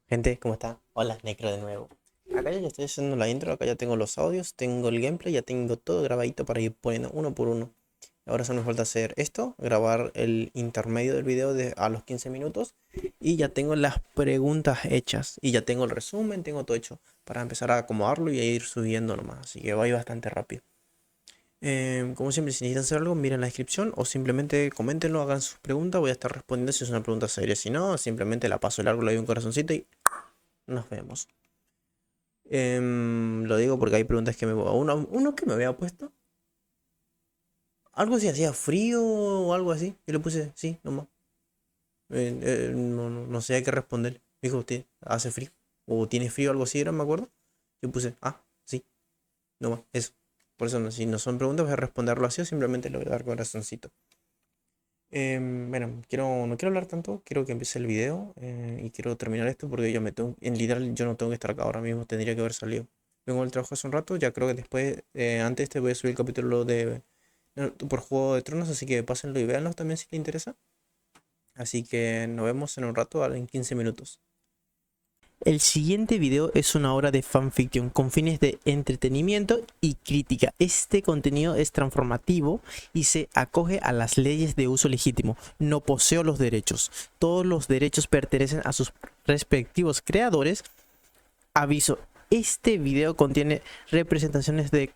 Gente, ¿cómo está? Hola, Necro de nuevo. Acá ya estoy haciendo la intro, acá ya tengo los audios, tengo el gameplay, ya tengo todo grabadito para ir poniendo uno por uno. Ahora solo me falta hacer esto, grabar el intermedio del video a los 15 minutos y ya tengo las preguntas hechas y ya tengo el resumen, tengo todo hecho para empezar a acomodarlo y a ir subiendo nomás, así que va a ir bastante rápido. Como siempre, si necesitan hacer algo, miren la descripción o simplemente coméntenlo, hagan sus preguntas, voy a estar respondiendo si es una pregunta seria, si no, simplemente la paso largo, le doy un corazoncito y nos vemos. Lo digo porque hay preguntas que uno que me había puesto. Algo si hacía frío o algo así. Yo le puse sí, nomás. No sé a qué responder. Dijo usted, ¿hace frío? O tiene frío, algo así era, me acuerdo. Yo puse, sí, nomás, eso. Por eso, si no son preguntas, voy a responderlo así o simplemente le voy a dar corazoncito. Bueno, no quiero hablar tanto, quiero que empiece el video y quiero terminar esto porque en literal yo no tengo que estar acá ahora mismo, tendría que haber salido. Vengo del trabajo hace un rato, ya creo que después, antes te voy a subir el capítulo de por Juego de Tronos, así que pásenlo y véanlo también si les interesa. Así que nos vemos en un rato, en 15 minutos. El siguiente video es una obra de fanfiction con fines de entretenimiento y crítica. Este contenido es transformativo y se acoge a las leyes de uso legítimo. No poseo los derechos. Todos los derechos pertenecen a sus respectivos creadores. Aviso, este video contiene representaciones de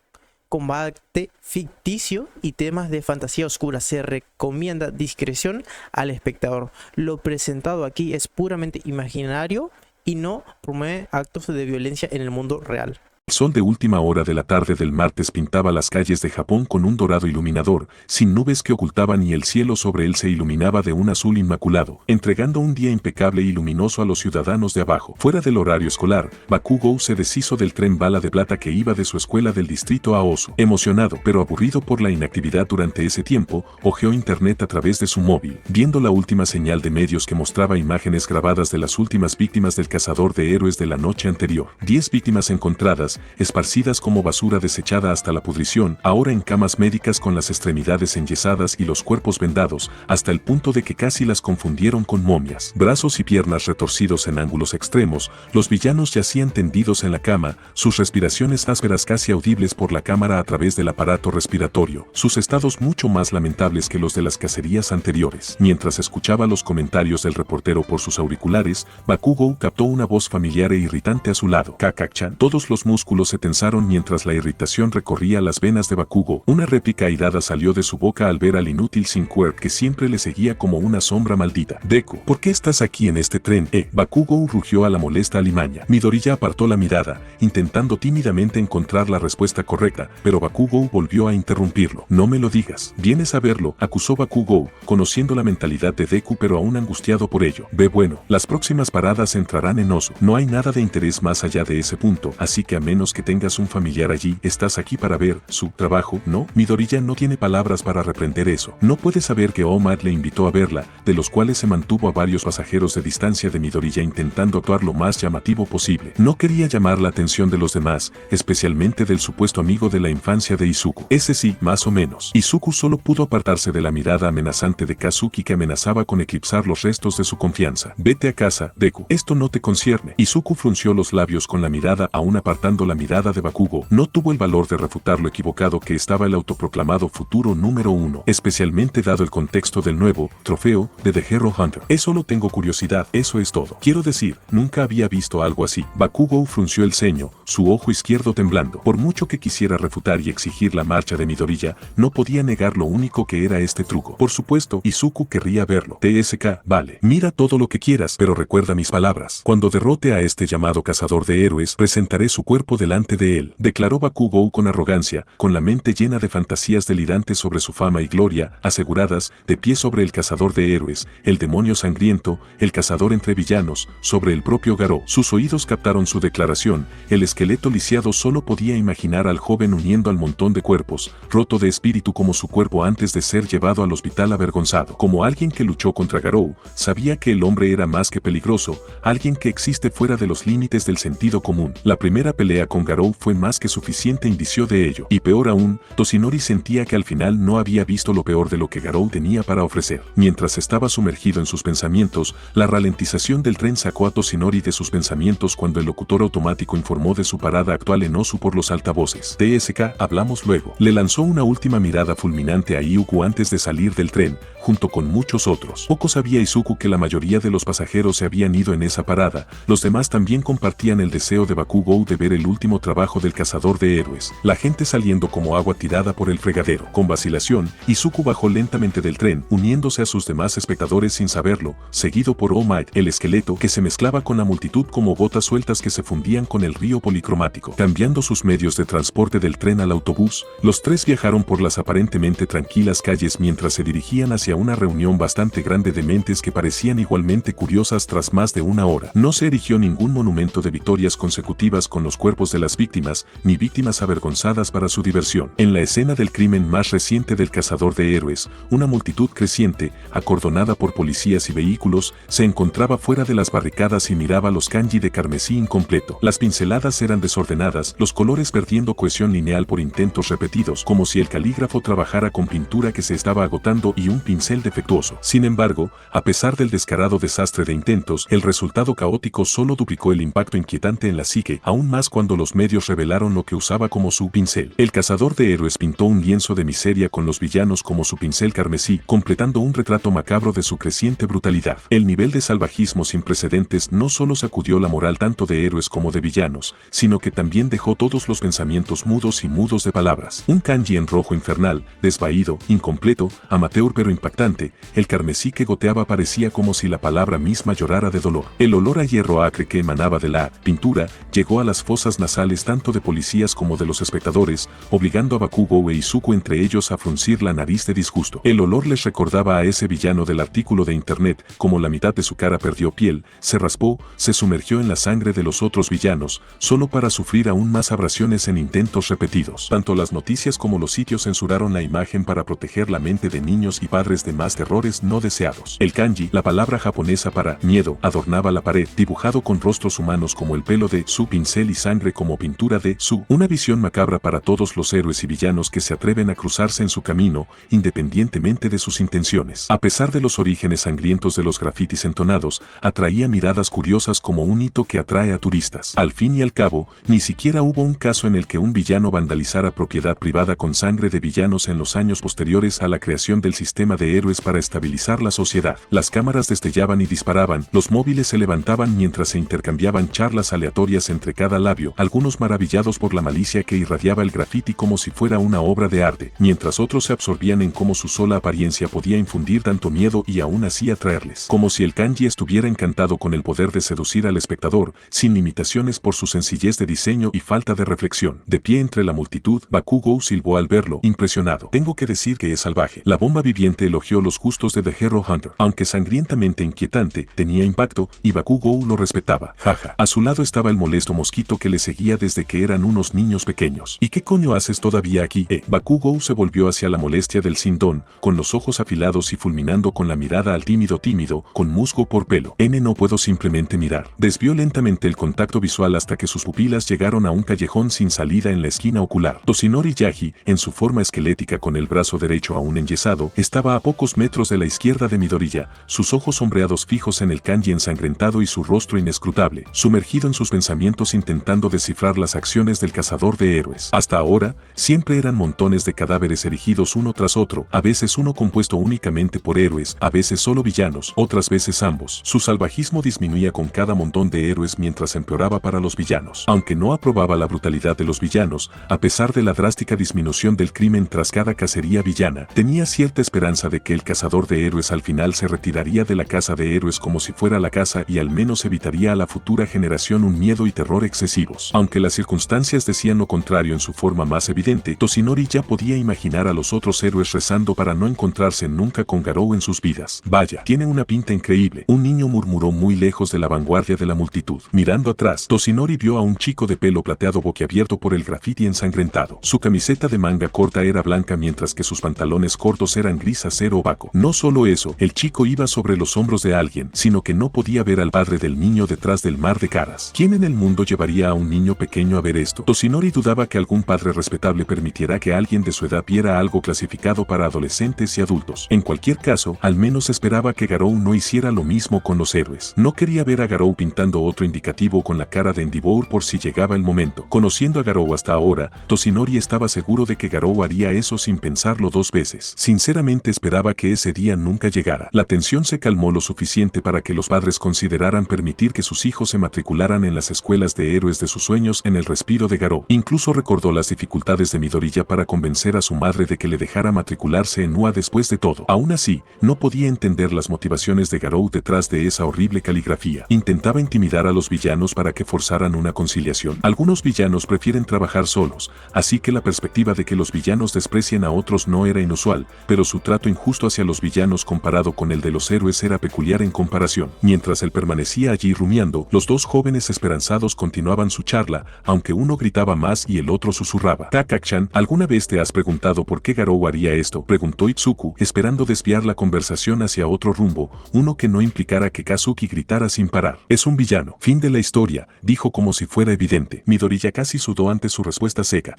combate ficticio y temas de fantasía oscura. Se recomienda discreción al espectador. Lo presentado aquí es puramente imaginario y no promueve actos de violencia en el mundo real. El sol de última hora de la tarde del martes pintaba las calles de Japón con un dorado iluminador, sin nubes que ocultaban y el cielo sobre él se iluminaba de un azul inmaculado, entregando un día impecable y luminoso a los ciudadanos de abajo. Fuera del horario escolar, Bakugou se deshizo del tren bala de plata que iba de su escuela del distrito a Osu. Emocionado, pero aburrido por la inactividad durante ese tiempo, hojeó internet a través de su móvil, viendo la última señal de medios que mostraba imágenes grabadas de las últimas víctimas del cazador de héroes de la noche anterior. 10 víctimas encontradas, esparcidas como basura desechada hasta la pudrición, ahora en camas médicas con las extremidades enyesadas y los cuerpos vendados, hasta el punto de que casi las confundieron con momias. Brazos y piernas retorcidos en ángulos extremos, los villanos yacían tendidos en la cama, sus respiraciones ásperas casi audibles por la cámara a través del aparato respiratorio, sus estados mucho más lamentables que los de las cacerías anteriores. Mientras escuchaba los comentarios del reportero por sus auriculares, Bakugou captó una voz familiar e irritante a su lado. Kakak-chan. Todos los músculos se tensaron mientras la irritación recorría las venas de Bakugo. Una réplica airada salió de su boca al ver al inútil Sinquer que siempre le seguía como una sombra maldita. Deku, ¿por qué estás aquí en este tren? Bakugo rugió a la molesta alimaña. Midoriya apartó la mirada, intentando tímidamente encontrar la respuesta correcta, pero Bakugo volvió a interrumpirlo. No me lo digas. Vienes a verlo, acusó Bakugo, conociendo la mentalidad de Deku pero aún angustiado por ello. Ve bueno, las próximas paradas entrarán en Osu. No hay nada de interés más allá de ese punto, así que a menos que tengas un familiar allí, estás aquí para ver su trabajo, ¿no? Midoriya no tiene palabras para reprender eso. No puede saber que Omad le invitó a verla, de los cuales se mantuvo a varios pasajeros de distancia de Midoriya intentando actuar lo más llamativo posible. No quería llamar la atención de los demás, especialmente del supuesto amigo de la infancia de Izuku. Ese sí, más o menos. Izuku solo pudo apartarse de la mirada amenazante de Kazuki que amenazaba con eclipsar los restos de su confianza. Vete a casa, Deku. Esto no te concierne. Izuku frunció los labios con la mirada aún apartando la mirada de Bakugo. No tuvo el valor de refutar lo equivocado que estaba el autoproclamado futuro número 1, especialmente dado el contexto del nuevo trofeo de The Hero Hunter. Solo tengo curiosidad, eso es todo. Quiero decir, nunca había visto algo así. Bakugo frunció el ceño, su ojo izquierdo temblando. Por mucho que quisiera refutar y exigir la marcha de Midoriya, no podía negar lo único que era este truco. Por supuesto, Izuku querría verlo. TSK, vale. Mira todo lo que quieras, pero recuerda mis palabras. Cuando derrote a este llamado cazador de héroes, presentaré su cuerpo delante de él, declaró Bakugou con arrogancia, con la mente llena de fantasías delirantes sobre su fama y gloria, aseguradas, de pie sobre el cazador de héroes, el demonio sangriento, el cazador entre villanos, sobre el propio Garou. Sus oídos captaron su declaración, el esqueleto lisiado solo podía imaginar al joven uniendo al montón de cuerpos, roto de espíritu como su cuerpo antes de ser llevado al hospital avergonzado. Como alguien que luchó contra Garou, sabía que el hombre era más que peligroso, alguien que existe fuera de los límites del sentido común. La primera pelea pelea con Garou fue más que suficiente indicio de ello. Y peor aún, Toshinori sentía que al final no había visto lo peor de lo que Garou tenía para ofrecer. Mientras estaba sumergido en sus pensamientos, la ralentización del tren sacó a Toshinori de sus pensamientos cuando el locutor automático informó de su parada actual en Osu por los altavoces. TSK, hablamos luego. Le lanzó una última mirada fulminante a Iuku antes de salir del tren, junto con muchos otros. Poco sabía Izuku que la mayoría de los pasajeros se habían ido en esa parada, los demás también compartían el deseo de Bakugou de ver el último trabajo del cazador de héroes, la gente saliendo como agua tirada por el fregadero. Con vacilación, Izuku bajó lentamente del tren, uniéndose a sus demás espectadores sin saberlo, seguido por All Might, el esqueleto que se mezclaba con la multitud como gotas sueltas que se fundían con el río policromático. Cambiando sus medios de transporte del tren al autobús, los tres viajaron por las aparentemente tranquilas calles mientras se dirigían hacia una reunión bastante grande de mentes que parecían igualmente curiosas. Tras más de una hora, no se erigió ningún monumento de victorias consecutivas con los cuerpos de las víctimas, ni víctimas avergonzadas para su diversión. En la escena del crimen más reciente del cazador de héroes, una multitud creciente, acordonada por policías y vehículos, se encontraba fuera de las barricadas y miraba los kanji de carmesí incompleto. Las pinceladas eran desordenadas, los colores perdiendo cohesión lineal por intentos repetidos, como si el calígrafo trabajara con pintura que se estaba agotando y un pincel defectuoso. Sin embargo, a pesar del descarado desastre de intentos, el resultado caótico solo duplicó el impacto inquietante en la psique, aún más cuando los medios revelaron lo que usaba como su pincel. El cazador de héroes pintó un lienzo de miseria con los villanos como su pincel carmesí, completando un retrato macabro de su creciente brutalidad. El nivel de salvajismo sin precedentes no solo sacudió la moral tanto de héroes como de villanos, sino que también dejó todos los pensamientos mudos y mudos de palabras. Un kanji en rojo infernal, desvaído, incompleto, amateur pero impactante, el carmesí que goteaba parecía como si la palabra misma llorara de dolor. El olor a hierro acre que emanaba de la pintura llegó a las fosas nasales tanto de policías como de los espectadores, obligando a Bakugou e Izuku entre ellos a fruncir la nariz de disgusto. El olor les recordaba a ese villano del artículo de internet, como la mitad de su cara perdió piel, se raspó, se sumergió en la sangre de los otros villanos, solo para sufrir aún más abrasiones en intentos repetidos. Tanto las noticias como los sitios censuraron la imagen para proteger la mente de niños y padres de más terrores no deseados. El kanji, la palabra japonesa para miedo, adornaba la pared, dibujado con rostros humanos como el pelo de su pincel y sangre como pintura de su. Una visión macabra para todos los héroes y villanos que se atreven a cruzarse en su camino, independientemente de sus intenciones. A pesar de los orígenes sangrientos de los grafitis entonados, atraía miradas curiosas como un hito que atrae a turistas. Al fin y al cabo, ni siquiera hubo un caso en el que un villano vandalizara propiedad privada con sangre de villanos en los años posteriores a la creación del sistema de héroes para estabilizar la sociedad. Las cámaras destellaban y disparaban, los móviles se levantaban mientras se intercambiaban charlas aleatorias entre cada labio, algunos maravillados por la malicia que irradiaba el grafiti como si fuera una obra de arte, mientras otros se absorbían en cómo su sola apariencia podía infundir tanto miedo y aún así atraerles. Como si el kanji estuviera encantado con el poder de seducir al espectador, sin limitaciones por su sencillez de diseño y falta de reflexión. De pie entre la multitud, Bakugou silbó al verlo, impresionado. Tengo que decir que es salvaje. La bomba viviente elogió los gustos de The Hero Hunter. Aunque sangrientamente inquietante, tenía impacto, y Bakugou lo respetaba. Jaja. A su lado estaba el molesto mosquito que le seguía desde que eran unos niños pequeños. ¿Y qué coño haces todavía aquí? Bakugou se volvió hacia la molestia del Sindón, con los ojos afilados y fulminando con la mirada al tímido, con musgo por pelo. No puedo simplemente mirar. Desvió lentamente el contacto visual hasta que sus pupilas llegaron a un callejón sin salida en la esquina ocular. Toshinori Yagi, en su forma esquelética con el brazo derecho aún enyesado, estaba a pocos metros de la izquierda de Midoriya, sus ojos sombreados fijos en el kanji ensangrentado y su rostro inescrutable, sumergido en sus pensamientos intentando descifrar las acciones del cazador de héroes. Hasta ahora, siempre eran montones de cadáveres erigidos uno tras otro, a veces uno compuesto únicamente por héroes, a veces solo villanos, otras veces ambos. Su salvajismo disminuía con cada montón de héroes mientras empeoraba para los villanos. Aunque no aprobaba la brutalidad de los villanos, a pesar de la drástica disminución del crimen tras cada cacería villana, tenía cierta esperanza de que el cazador de héroes al final se retiraría de la caza de héroes como si fuera la caza y al menos evitaría a la futura generación un miedo y terror excesivos. Aunque las circunstancias decían lo contrario en su forma más evidente, Toshinori ya podía imaginar a los otros héroes rezando para no encontrarse nunca con Garou en sus vidas. Vaya, tiene una pinta increíble, un niño murmuró muy lejos de la vanguardia de la multitud. Mirando atrás, Toshinori vio a un chico de pelo plateado boquiabierto por el grafiti ensangrentado. Su camiseta de manga corta era blanca mientras que sus pantalones cortos eran gris acero opaco. No solo eso, el chico iba sobre los hombros de alguien, sino que no podía ver al padre del niño detrás del mar de caras. ¿Quién en el mundo llevaría a un un niño pequeño a ver esto? Toshinori dudaba que algún padre respetable permitiera que alguien de su edad viera algo clasificado para adolescentes y adultos. En cualquier caso, al menos esperaba que Garou no hiciera lo mismo con los héroes. No quería ver a Garou pintando otro indicativo con la cara de Endeavor por si llegaba el momento. Conociendo a Garou hasta ahora, Toshinori estaba seguro de que Garou haría eso sin pensarlo dos veces. Sinceramente esperaba que ese día nunca llegara. La tensión se calmó lo suficiente para que los padres consideraran permitir que sus hijos se matricularan en las escuelas de héroes de sus sueños en el respiro de Garou. Incluso recordó las dificultades de Midoriya para convencer a su madre de que le dejara matricularse en UA después de todo. Aún así, no podía entender las motivaciones de Garou detrás de esa horrible caligrafía. Intentaba intimidar a los villanos para que forzaran una conciliación. Algunos villanos prefieren trabajar solos, así que la perspectiva de que los villanos desprecien a otros no era inusual, pero su trato injusto hacia los villanos comparado con el de los héroes era peculiar en comparación. Mientras él permanecía allí rumiando, los dos jóvenes esperanzados continuaban su charla, aunque uno gritaba más y el otro susurraba. Takak-chan, ¿alguna vez te has preguntado por qué Garou haría esto?, preguntó Itsuku, esperando desviar la conversación hacia otro rumbo, uno que no implicara que Kazuki gritara sin parar. Es un villano. Fin de la historia, dijo como si fuera evidente. Midoriya casi sudó ante su respuesta seca.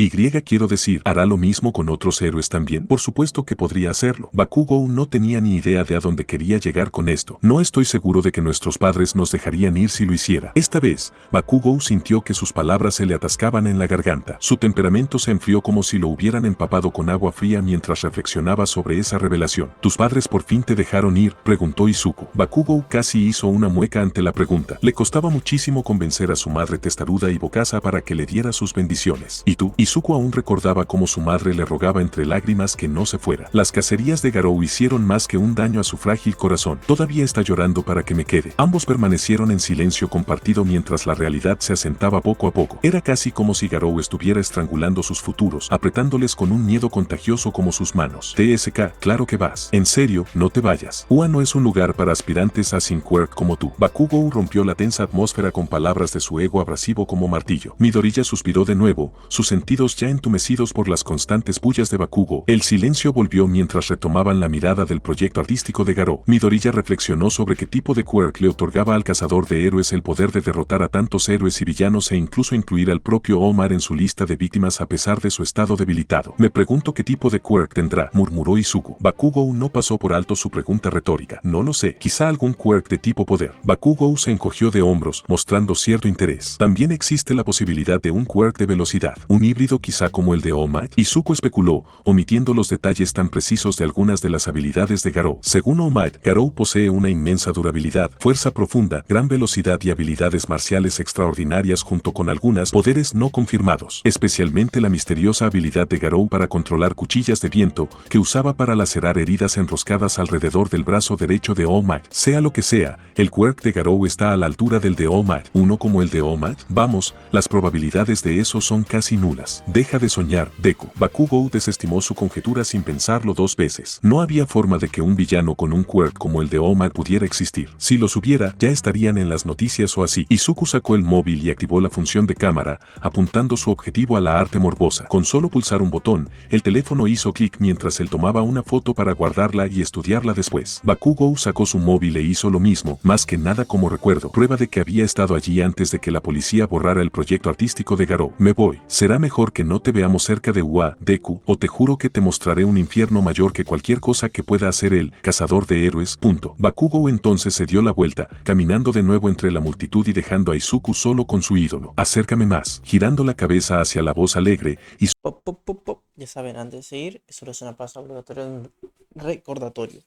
Quiero decir, ¿hará lo mismo con otros héroes también? Por supuesto que podría hacerlo. Bakugou no tenía ni idea de a dónde quería llegar con esto. No estoy seguro de que nuestros padres nos dejarían ir si lo hiciera. Esta vez, Bakugou sintió que sus palabras se le atascaban en la garganta. Su temperamento se enfrió como si lo hubieran empapado con agua fría mientras reflexionaba sobre esa revelación. ¿Tus padres por fin te dejaron ir?, preguntó Izuku. Bakugou casi hizo una mueca ante la pregunta. Le costaba muchísimo convencer a su madre testaruda y bocaza para que le diera sus bendiciones. ¿Y tú? Izuku aún recordaba cómo su madre le rogaba entre lágrimas que no se fuera. Las cacerías de Garou hicieron más que un daño a su frágil corazón. Todavía está llorando para que me quede. Ambos permanecieron en silencio compartido mientras la realidad se asentaba poco a poco. Era casi como si Garou estuviera estrangulando sus futuros, apretándoles con un miedo contagioso como sus manos. TSK, claro que vas. En serio, no te vayas. UA no es un lugar para aspirantes a sin quirk como tú. Bakugou rompió la tensa atmósfera con palabras de su ego abrasivo como martillo. Midoriya suspiró de nuevo, sus sentidos ya entumecidos por las constantes bullas de Bakugou. El silencio volvió mientras retomaban la mirada del proyecto artístico de Garou. Midoriya reflexionó sobre qué tipo de quirk le otorgaba al cazador de héroes el poder de derrotar a tantos héroes y villanos e incluso incluir al propio Omar en su lista de víctimas a pesar de su estado debilitado. Me pregunto qué tipo de quirk tendrá, murmuró Izuku. Bakugou no pasó por alto su pregunta retórica. No lo sé, quizá algún quirk de tipo poder. Bakugou se encogió de hombros, mostrando cierto interés. También existe la posibilidad de un quirk de velocidad, un híbrido quizá como el de All Might. Izuku especuló, omitiendo los detalles tan precisos de algunas de las habilidades de Garou. Según All Might, Garou posee una inmensa durabilidad, fuerza profunda, gran velocidad y habilidades marciales extraordinarias junto con algunas poderes no confirmados, especialmente la misteriosa habilidad de Garou para controlar cuchillas de viento que usaba para lacerar heridas enroscadas alrededor del brazo derecho de All Might. Sea lo que sea, el quirk de Garou está a la altura del de All Might. ¿Uno como el de All Might? Vamos, las probabilidades de eso son casi nulas. Deja de soñar, Deku. Bakugou desestimó su conjetura sin pensarlo dos veces. No había forma de que un villano con un quirk como el de All Might pudiera existir. Si los hubiera, ya estarían en las noticias o así. Izuku sacó el móvil y activó la función de cámara, apuntando su objetivo a la arte morbosa. Con solo pulsar un botón, el teléfono hizo clic mientras él tomaba una foto para guardarla y estudiarla después. Bakugou sacó su móvil e hizo lo mismo, más que nada como recuerdo, prueba de que había estado allí antes de que la policía borrara el proyecto artístico de Garou. Me voy. Será mejor que no te veamos cerca de UA, Deku, o te juro que te mostraré un infierno mayor que cualquier cosa que pueda hacer el cazador de héroes. Punto. Bakugou entonces se dio la vuelta, caminando de nuevo entre la multitud y dejando a Izuku solo con su ídolo. Acércame más, girando la cabeza hacia la voz alegre y Pop, pop, pop, pop. Ya saben, antes de seguir, solo es una pausa obligatoria, un recordatorio.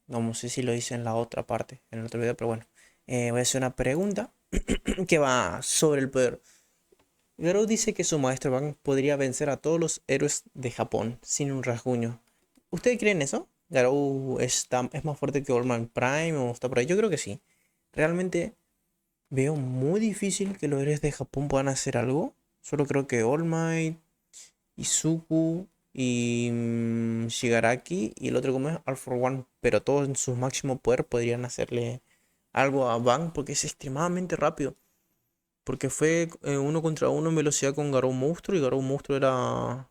No sé si lo hice en la otra parte, en el otro video, pero bueno. Voy a hacer una pregunta que va sobre el poder. Garou dice que su maestro Bang podría vencer a todos los héroes de Japón sin un rasguño. ¿Ustedes creen eso? ¿Garou es más fuerte que All Might Prime o está por ahí? Yo creo que sí. Realmente veo muy difícil que los héroes de Japón puedan hacer algo. Solo creo que All Might, Izuku y Shigaraki y el otro como es All for One, pero todos en su máximo poder podrían hacerle algo a Bang porque es extremadamente rápido. Porque fue uno contra uno en velocidad con Garou Monstruo y Garou Monstruo era,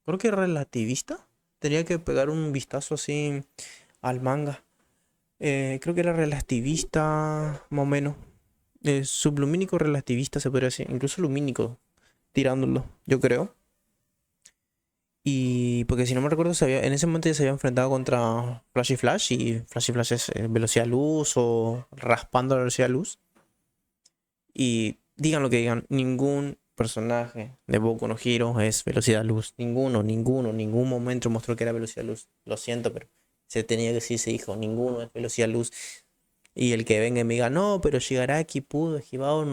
creo que era relativista. Tenía que pegar un vistazo así al manga. Creo que era relativista más o menos. sublumínico relativista, se podría decir, incluso lumínico, tirándolo, yo creo. Y porque si no me recuerdo, en ese momento ya se había enfrentado contra y Flash y Flash es velocidad luz o raspando la velocidad luz. Y digan lo que digan, ningún personaje de Boku no Hero es velocidad luz. Ningún momento mostró que era velocidad luz. Lo siento, pero se tenía que decir, se dijo, ninguno es velocidad luz. Y el que venga y me diga, no, pero Shigaraki pudo esquivar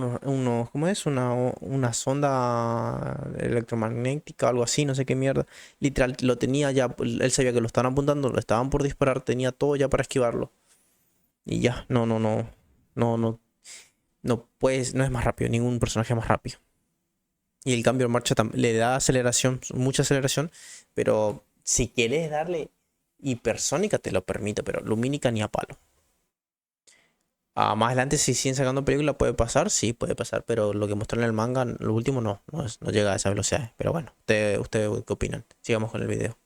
¿cómo es? Una sonda electromagnética o algo así, no sé qué mierda. Literal, lo tenía ya, él sabía que lo estaban apuntando, lo estaban por disparar, tenía todo ya para esquivarlo. Y ya, no puedes, no es más rápido, ningún personaje es más rápido. Y el cambio de marcha le da aceleración, mucha aceleración, pero si quieres darle hipersónica te lo permite, pero lumínica ni a palo. Más adelante si siguen sacando película puede pasar, sí puede pasar, pero lo que mostraron en el manga, lo último no llega a esa velocidad. Pero bueno, ¿ustedes qué opinan? Sigamos con el video.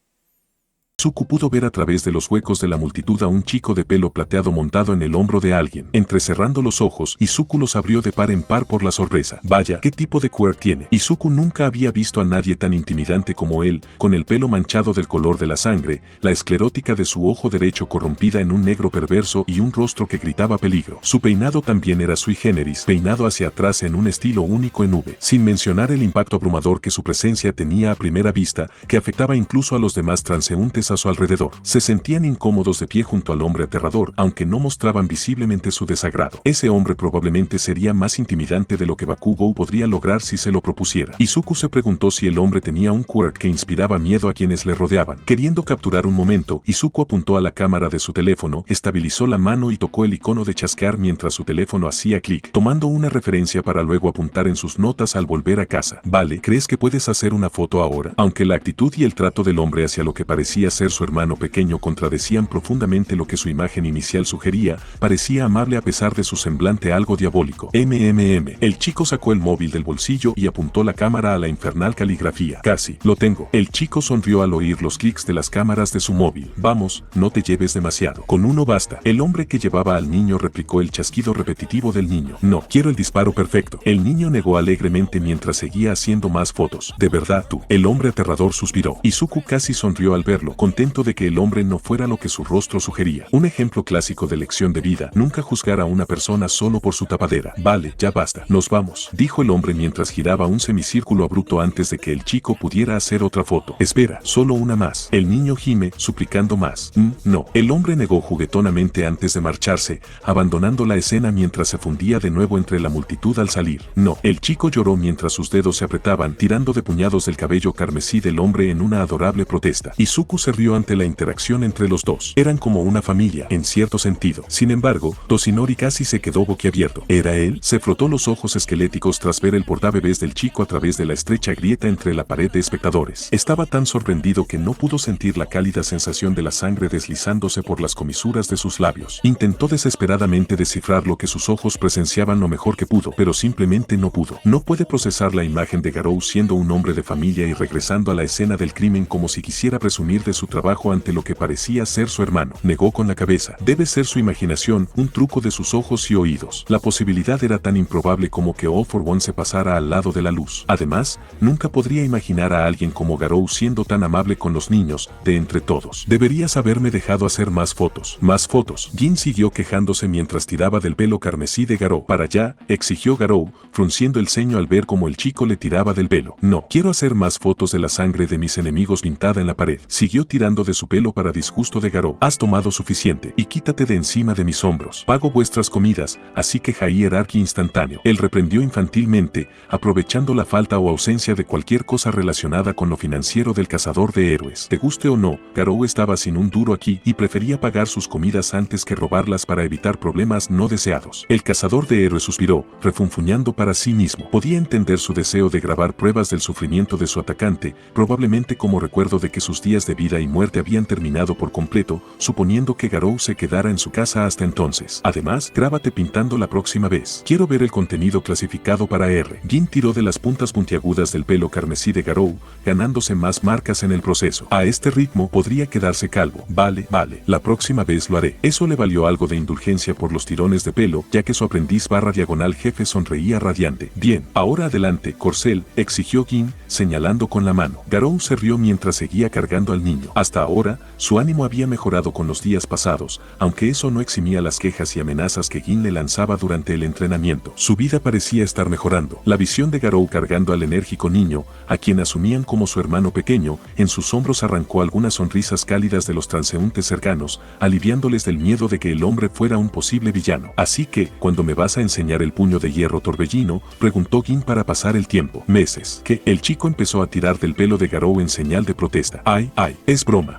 Izuku pudo ver a través de los huecos de la multitud a un chico de pelo plateado montado en el hombro de alguien. Entrecerrando los ojos, Izuku los abrió de par en par por la sorpresa. Vaya, ¿qué tipo de queer tiene? Izuku nunca había visto a nadie tan intimidante como él, con el pelo manchado del color de la sangre, la esclerótica de su ojo derecho corrompida en un negro perverso y un rostro que gritaba peligro. Su peinado también era sui generis, peinado hacia atrás en un estilo único en V, sin mencionar el impacto abrumador que su presencia tenía a primera vista, que afectaba incluso a los demás transeúntes a su alrededor. Se sentían incómodos de pie junto al hombre aterrador, aunque no mostraban visiblemente su desagrado. Ese hombre probablemente sería más intimidante de lo que Bakugou podría lograr si se lo propusiera. Izuku se preguntó si el hombre tenía un quirk que inspiraba miedo a quienes le rodeaban. Queriendo capturar un momento, Izuku apuntó a la cámara de su teléfono, estabilizó la mano y tocó el icono de chasquear mientras su teléfono hacía clic, tomando una referencia para luego apuntar en sus notas al volver a casa. Vale, ¿crees que puedes hacer una foto ahora? Aunque la actitud y el trato del hombre hacia lo que parecía ser su hermano pequeño contradecían profundamente lo que su imagen inicial sugería, parecía amable a pesar de su semblante algo diabólico. El chico sacó el móvil del bolsillo y apuntó la cámara a la infernal caligrafía. Casi, lo tengo. El chico sonrió al oír los clics de las cámaras de su móvil. Vamos, no te lleves demasiado. Con uno basta. El hombre que llevaba al niño replicó el chasquido repetitivo del niño. No, quiero el disparo perfecto. El niño negó alegremente mientras seguía haciendo más fotos. De verdad tú. El hombre aterrador suspiró. Izuku casi sonrió al verlo, contento de que el hombre no fuera lo que su rostro sugería. Un ejemplo clásico de lección de vida, nunca juzgar a una persona solo por su tapadera. Vale, ya basta, nos vamos, dijo el hombre mientras giraba un semicírculo abrupto antes de que el chico pudiera hacer otra foto. Espera, solo una más. El niño gime, suplicando más. No. El hombre negó juguetonamente antes de marcharse, abandonando la escena mientras se fundía de nuevo entre la multitud al salir. No. El chico lloró mientras sus dedos se apretaban, tirando de puñados del cabello carmesí del hombre en una adorable protesta. Izuku se rió ante la interacción entre los dos. Eran como una familia, en cierto sentido. Sin embargo, Toshinori casi se quedó boquiabierto. ¿Era él? Se frotó los ojos esqueléticos tras ver el portabebés del chico a través de la estrecha grieta entre la pared de espectadores. Estaba tan sorprendido que no pudo sentir la cálida sensación de la sangre deslizándose por las comisuras de sus labios. Intentó desesperadamente descifrar lo que sus ojos presenciaban lo mejor que pudo, pero simplemente no pudo. No puede procesar la imagen de Garou siendo un hombre de familia y regresando a la escena del crimen como si quisiera presumir de su trabajo ante lo que parecía ser su hermano. Negó con la cabeza. Debe ser su imaginación, un truco de sus ojos y oídos. La posibilidad era tan improbable como que All for One se pasara al lado de la luz. Además, nunca podría imaginar a alguien como Garou siendo tan amable con los niños, de entre todos. Deberías haberme dejado hacer más fotos. Más fotos. Jin siguió quejándose mientras tiraba del velo carmesí de Garou. Para allá, exigió Garou, frunciendo el ceño al ver cómo el chico le tiraba del velo. No, quiero hacer más fotos de la sangre de mis enemigos pintada en la pared. Siguió tirando de su pelo para disgusto de Garou. Has tomado suficiente, y quítate de encima de mis hombros. Pago vuestras comidas, así que hierarquía instantáneo. Él reprendió infantilmente, aprovechando la falta o ausencia de cualquier cosa relacionada con lo financiero del cazador de héroes. Te guste o no, Garou estaba sin un duro aquí y prefería pagar sus comidas antes que robarlas para evitar problemas no deseados. El cazador de héroes suspiró, refunfuñando para sí mismo. Podía entender su deseo de grabar pruebas del sufrimiento de su atacante, probablemente como recuerdo de que sus días de vida vida y muerte habían terminado por completo, suponiendo que Garou se quedara en su casa hasta entonces. Además, grábate pintando la próxima vez. Quiero ver el contenido clasificado para R. Gin tiró de las puntas puntiagudas del pelo carmesí de Garou, ganándose más marcas en el proceso. A este ritmo podría quedarse calvo. Vale, la próxima vez lo haré. Eso le valió algo de indulgencia por los tirones de pelo, ya que su aprendiz / jefe sonreía radiante. Bien, ahora adelante, corcel, exigió Gin, señalando con la mano. Garou se rió mientras seguía cargando al niño. Hasta ahora, su ánimo había mejorado con los días pasados, aunque eso no eximía las quejas y amenazas que Gin le lanzaba durante el entrenamiento. Su vida parecía estar mejorando. La visión de Garou cargando al enérgico niño, a quien asumían como su hermano pequeño, en sus hombros arrancó algunas sonrisas cálidas de los transeúntes cercanos, aliviándoles del miedo de que el hombre fuera un posible villano. Así que, ¿cuándo me vas a enseñar el puño de hierro torbellino?, preguntó Gin para pasar el tiempo. Meses. ¿Qué? El chico empezó a tirar del pelo de Garou en señal de protesta. Ay, es broma.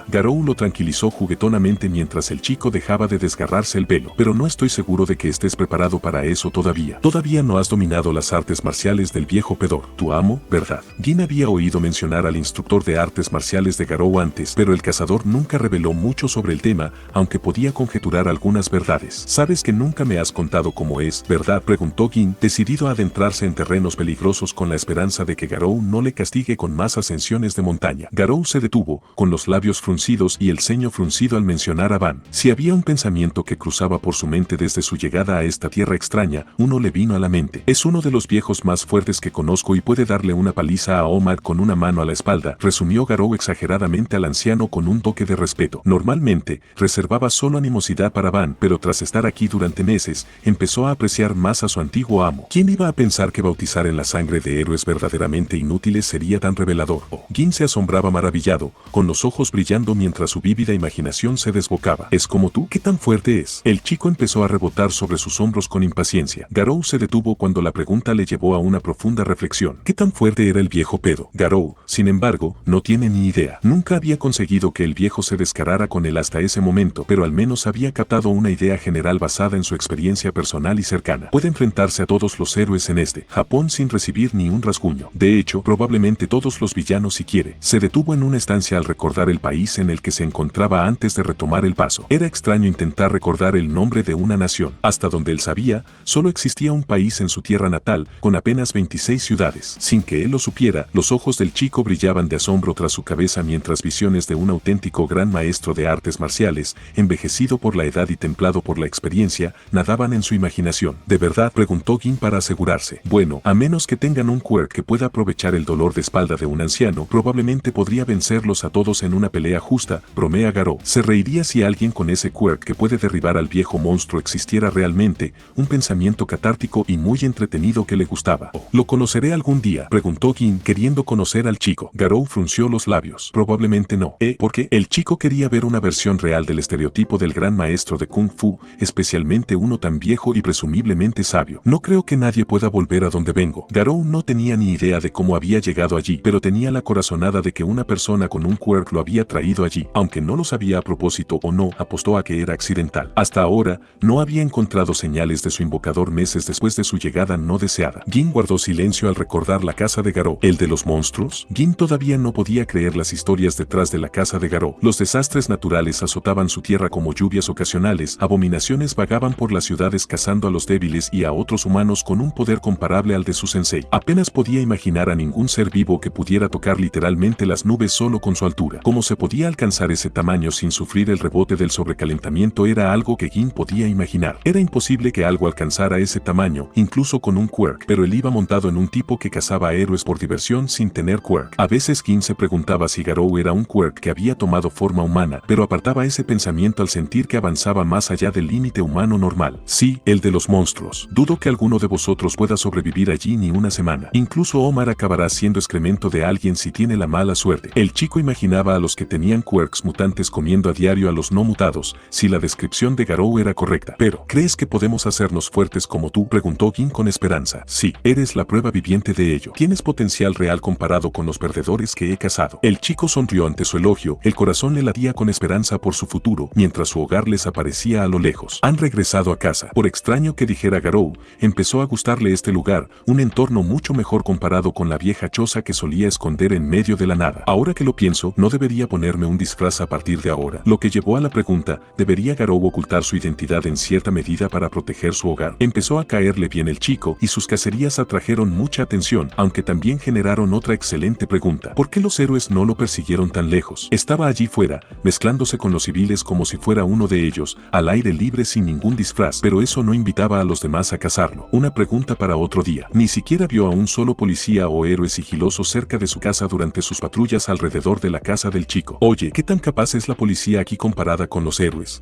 Garou lo tranquilizó juguetonamente mientras el chico dejaba de desgarrarse el pelo. Pero no estoy seguro de que estés preparado para eso todavía. Todavía no has dominado las artes marciales del viejo pedor. Tu amo, ¿verdad? Gin había oído mencionar al instructor de artes marciales de Garou antes, pero el cazador nunca reveló mucho sobre el tema, aunque podía conjeturar algunas verdades. Sabes que nunca me has contado cómo es, ¿verdad?, preguntó Gin, decidido a adentrarse en terrenos peligrosos con la esperanza de que Garou no le castigue con más ascensiones de montaña. Garou se detuvo, con los labios fruncidos y el ceño fruncido al mencionar a Van. Si había un pensamiento que cruzaba por su mente desde su llegada a esta tierra extraña, uno le vino a la mente. Es uno de los viejos más fuertes que conozco y puede darle una paliza a Omar con una mano a la espalda, resumió Garou exageradamente al anciano con un toque de respeto. Normalmente, reservaba solo animosidad para Van, pero tras estar aquí durante meses, empezó a apreciar más a su antiguo amo. ¿Quién iba a pensar que bautizar en la sangre de héroes verdaderamente inútiles sería tan revelador? Gin se asombraba maravillado, con los ojos brillando mientras su vívida imaginación se desbocaba. ¿Es como tú? ¿Qué tan fuerte es? El chico empezó a rebotar sobre sus hombros con impaciencia. Garou se detuvo cuando la pregunta le llevó a una profunda reflexión. ¿Qué tan fuerte era el viejo pedo? Garou, sin embargo, no tiene ni idea. Nunca había conseguido que el viejo se descarara con él hasta ese momento, pero al menos había captado una idea general basada en su experiencia personal y cercana. Puede enfrentarse a todos los héroes en este Japón sin recibir ni un rasguño. De hecho, probablemente todos los villanos si quiere. Se detuvo en una estancia al recordar el país en el que se encontraba antes de retomar el paso. Era extraño intentar recordar el nombre de una nación. Hasta donde él sabía, solo existía un país en su tierra natal, con apenas 26 ciudades. Sin que él lo supiera, los ojos del chico brillaban de asombro tras su cabeza mientras visiones de un auténtico gran maestro de artes marciales, envejecido por la edad y templado por la experiencia, nadaban en su imaginación. ¿De verdad?, preguntó Gin para asegurarse. Bueno, a menos que tengan un quirk que pueda aprovechar el dolor de espalda de un anciano, probablemente podría vencerlos a todos en una pelea justa, bromea Garou. Se reiría si alguien con ese quirk que puede derribar al viejo monstruo existiera realmente, un pensamiento catártico y muy entretenido que le gustaba. ¿Lo conoceré algún día?, preguntó Gin, queriendo conocer al chico. Garou frunció los labios. Probablemente no. ¿Por qué? El chico quería ver una versión real del estereotipo del gran maestro de Kung Fu, especialmente uno tan viejo y presumiblemente sabio. No creo que nadie pueda volver a donde vengo. Garou no tenía ni idea de cómo había llegado allí, pero tenía la corazonada de que una persona con un quirk lo había traído allí. Aunque no lo sabía a propósito o no, apostó a que era accidental. Hasta ahora, no había encontrado señales de su invocador meses después de su llegada no deseada. Gin guardó silencio al recordar la casa de Garou. ¿El de los monstruos? Gin todavía no podía creer las historias detrás de la casa de Garou. Los desastres naturales azotaban su tierra como lluvias ocasionales, abominaciones vagaban por las ciudades cazando a los débiles y a otros humanos con un poder comparable al de su sensei. Apenas podía imaginar a ningún ser vivo que pudiera tocar literalmente las nubes solo con su altura. ¿Cómo se podía alcanzar ese tamaño sin sufrir el rebote del sobrecalentamiento? Era algo que Gin podía imaginar. Era imposible que algo alcanzara ese tamaño, incluso con un quirk, pero él iba montado en un tipo que cazaba héroes por diversión sin tener quirk. A veces Gin se preguntaba si Garou era un quirk que había tomado forma humana, pero apartaba ese pensamiento al sentir que avanzaba más allá del límite humano normal. Sí, el de los monstruos. Dudo que alguno de vosotros pueda sobrevivir allí ni una semana. Incluso Omar acabará siendo excremento de alguien si tiene la mala suerte. El chico imaginaba a los que tenían quirks mutantes comiendo a diario a los no mutados, si la descripción de Garou era correcta. Pero, ¿crees que podemos hacernos fuertes como tú?, preguntó Gin con esperanza. Sí, eres la prueba viviente de ello. Tienes potencial real comparado con los perdedores que he cazado. El chico sonrió ante su elogio, el corazón le latía con esperanza por su futuro, mientras su hogar les aparecía a lo lejos. Han regresado a casa. Por extraño que dijera Garou, empezó a gustarle este lugar, un entorno mucho mejor comparado con la vieja choza que solía esconder en medio de la nada. Ahora que lo pienso, cierto, no debería ponerme un disfraz a partir de ahora. Lo que llevó a la pregunta, ¿debería Garou ocultar su identidad en cierta medida para proteger su hogar? Empezó a caerle bien el chico y sus cacerías atrajeron mucha atención, aunque también generaron otra excelente pregunta. ¿Por qué los héroes no lo persiguieron tan lejos? Estaba allí fuera, mezclándose con los civiles como si fuera uno de ellos, al aire libre sin ningún disfraz, pero eso no invitaba a los demás a cazarlo. Una pregunta para otro día. Ni siquiera vio a un solo policía o héroe sigiloso cerca de su casa durante sus patrullas alrededor de la casa del chico. Oye, ¿qué tan capaz es la policía aquí comparada con los héroes?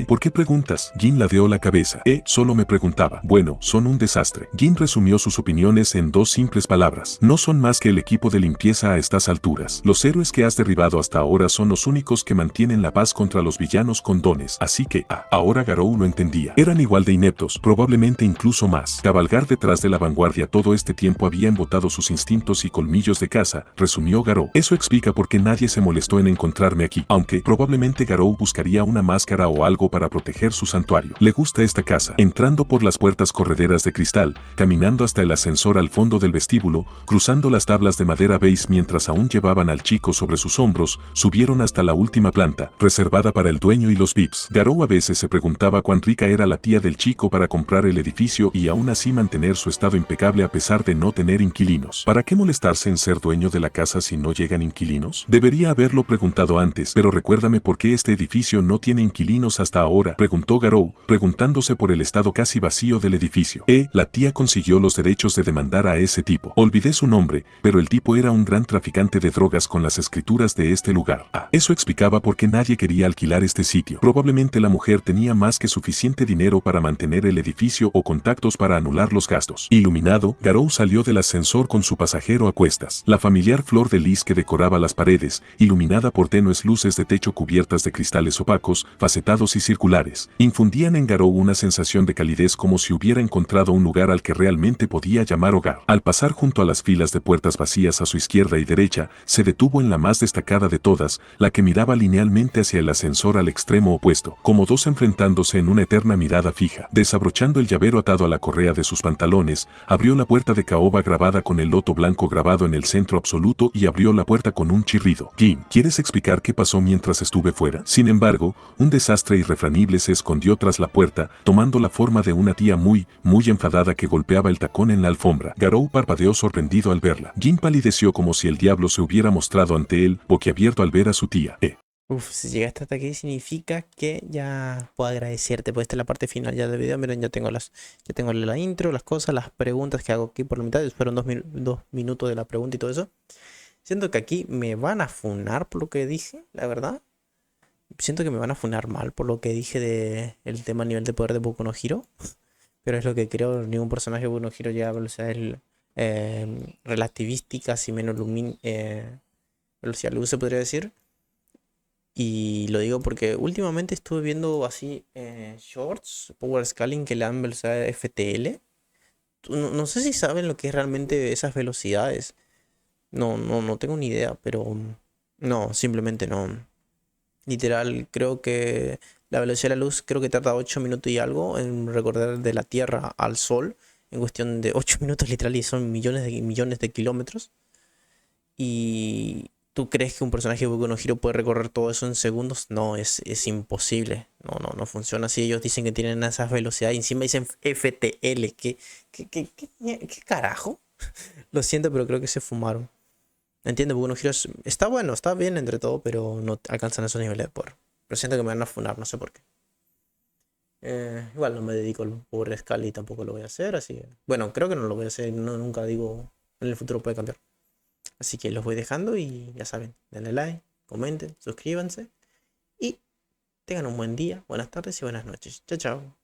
¿Por qué preguntas? Jin ladeó la cabeza. Solo me preguntaba. Bueno, son un desastre. Jin resumió sus opiniones en dos simples palabras. No son más que el equipo de limpieza a estas alturas. Los héroes que has derribado hasta ahora son los únicos que mantienen la paz contra los villanos con dones. Así que, ahora Garou lo entendía. Eran igual de ineptos, probablemente incluso más. Cabalgar detrás de la vanguardia todo este tiempo había embotado sus instintos y colmillos de caza, resumió Garou. Eso explica por qué nadie se molestó en encontrarme aquí, aunque probablemente Garou buscaría una máscara o algo para proteger su santuario. Le gusta esta casa. Entrando por las puertas correderas de cristal, caminando hasta el ascensor al fondo del vestíbulo, cruzando las tablas de madera beige mientras aún llevaban al chico sobre sus hombros, subieron hasta la última planta, reservada para el dueño y los VIPs. Garou a veces se preguntaba cuán rica era la tía del chico para comprar el edificio y aún así mantener su estado impecable a pesar de no tener inquilinos. ¿Para qué molestarse en ser dueño de la casa si no llegan inquilinos? Debería haberlo preguntado antes, pero recuérdame por qué este edificio no tiene inquilinos hasta ahora, preguntó Garou, preguntándose por el estado casi vacío del edificio. La tía consiguió los derechos de demandar a ese tipo. Olvidé su nombre, pero el tipo era un gran traficante de drogas con las escrituras de este lugar. Eso explicaba por qué nadie quería alquilar este sitio. Probablemente la mujer tenía más que suficiente dinero para mantener el edificio o contactos para anular los gastos. Iluminado, Garou salió del ascensor con su pasajero a cuestas. La familiar flor de lis que decoraba las paredes, iluminada por tenues luces de techo cubiertas de cristales opacos, facetados y circulares, infundían en Garou una sensación de calidez como si hubiera encontrado un lugar al que realmente podía llamar hogar. Al pasar junto a las filas de puertas vacías a su izquierda y derecha, se detuvo en la más destacada de todas, la que miraba linealmente hacia el ascensor al extremo opuesto, como dos enfrentándose en una eterna mirada fija. Desabrochando el llavero atado a la correa de sus pantalones, abrió la puerta de caoba grabada con el loto blanco grabado en el centro absoluto y abrió la puerta con un chirrido. Jin, ¿quieres explicar qué pasó mientras estuve fuera? Sin embargo, un desastre irrefrenible se escondió tras la puerta, tomando la forma de una tía muy enfadada que golpeaba el tacón en la alfombra. Garou parpadeó sorprendido al verla. Jin palideció como si el diablo se hubiera mostrado ante él, boquiabierto al ver a su tía. Si llegaste hasta aquí significa que ya puedo agradecerte, pues esta es la parte final ya del video. Miren, ya tengo la intro, las cosas, las preguntas que hago aquí por la mitad. Fueron 2 minutos de la pregunta y todo eso. Siento que aquí me van a funar por lo que dije, la verdad. Siento que me van a funar mal por lo que dije de el tema a nivel de poder de Boku no Hero. Pero es lo que creo, ningún personaje de Boku no Hero llega a velocidades relativísticas y menos velocidad luz, se podría decir. Y lo digo porque últimamente estuve viendo así shorts, power scaling que le dan velocidad FTL. No sé si saben lo que es realmente esas velocidades. No tengo ni idea, pero no, simplemente no. Literal, creo que la velocidad de la luz creo que tarda 8 minutos y algo en recorrer de la Tierra al Sol. En cuestión de 8 minutos literal y son millones de kilómetros. Y ¿tú crees que un personaje de Boku no Hero puede recorrer todo eso en segundos? No, es imposible. No funciona así. Ellos dicen que tienen esas velocidades y encima dicen FTL. ¿Qué carajo? Lo siento, pero creo que se fumaron. Entiendo, Boku no Hero está bueno, está bien entre todo, pero no alcanzan esos niveles de poder. Pero siento que me van a funar, no sé por qué. Igual no me dedico al Power Scale y tampoco lo voy a hacer, así que... Bueno, creo que no lo voy a hacer, nunca digo... En el futuro puede cambiar. Así que los voy dejando y ya saben, denle like, comenten, suscríbanse y tengan un buen día, buenas tardes y buenas noches. Chao, chao.